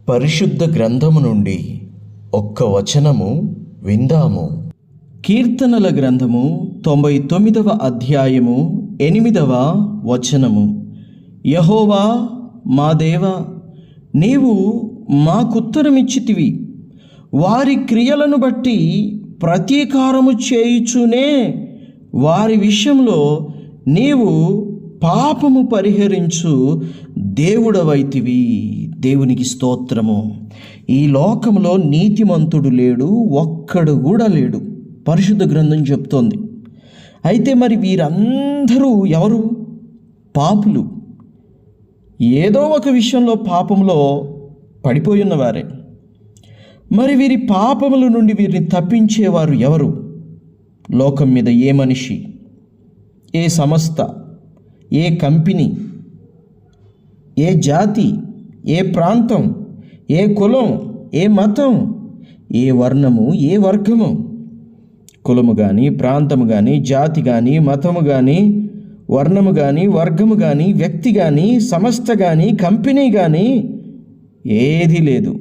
పరిశుద్ధ గ్రంథము నుండి ఒక్క వచనము విందాము. కీర్తనల గ్రంథము 99వ అధ్యాయము 8వ వచనము. యెహోవా మా దేవా, నీవు మాకుత్తరమిచ్చితివి. వారి క్రియలను బట్టి ప్రతీకారము చేయుచునే వారి విషయంలో నీవు పాపము పరిహరించు దేవుడవైతివి. దేవునికి స్తోత్రము. ఈ లోకంలో నీతిమంతుడు లేడు, ఒక్కడు కూడా లేడు, పరిశుద్ధ గ్రంథం చెప్తోంది. అయితే మరి వీరందరూ ఎవరు? పాపులు. ఏదో ఒక విషయంలో పాపంలో పడిపోయి ఉన్నవారే. మరి వీరి పాపముల నుండి వీరిని తప్పించేవారు ఎవరు? లోకం మీద ఏ మనిషి, ఏ సంస్థ, ఏ కంపెనీ, ఏ జాతి, ఏ ప్రాంతం, ఏ కులం, ఏ మతం, ఏ వర్ణము, ఏ వర్గము, కులము కానీ, ప్రాంతము కానీ, జాతి కానీ, మతము కానీ, వర్ణము కానీ, వర్గము కానీ, వ్యక్తి కానీ, సంస్థ కానీ, కంపెనీ కానీ ఏదీ లేదు.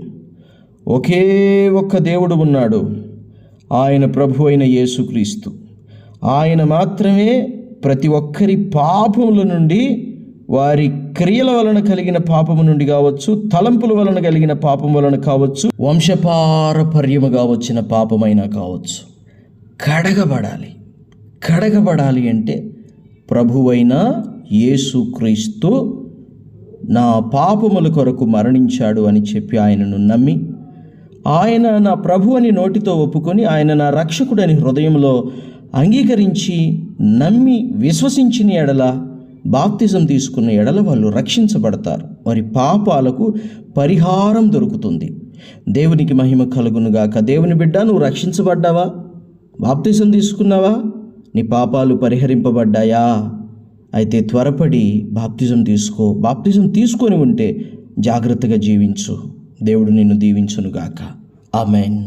ఒకే ఒక్క దేవుడు ఉన్నాడు. ఆయన ప్రభు అయిన యేసుక్రీస్తు. ఆయన మాత్రమే ప్రతి ఒక్కరి పాపముల నుండి, వారి క్రియల వలన కలిగిన పాపము నుండి కావచ్చు, తలంపుల వలన కలిగిన పాపం వలన కావచ్చు, వంశపారపర్యముగా వచ్చిన పాపమైనా కావచ్చు, కడగబడాలి అంటే ప్రభువైన యేసుక్రీస్తు నా పాపముల కొరకు మరణించాడు అని చెప్పి ఆయనను నమ్మి, ఆయన నా ప్రభు అని నోటితో ఒప్పుకొని, ఆయన నా రక్షకుడని హృదయంలో అంగీకరించి నమ్మి విశ్వసించిన ఎడల, బాప్తిజం తీసుకున్న ఎడల వాళ్ళు రక్షించబడతారు. వారి పాపాలకు పరిహారం దొరుకుతుంది. దేవునికి మహిమ కలుగునుగాక. దేవుని బిడ్డ, నువ్వు రక్షించబడ్డావా? బాప్తిజం తీసుకున్నావా? నీ పాపాలు పరిహరింపబడ్డాయా? అయితే త్వరపడి బాప్తిజం తీసుకో. బాప్తిజం తీసుకొని ఉంటే జాగ్రత్తగా జీవించు. దేవుడు నిన్ను దీవించునుగాక. ఆమేన్.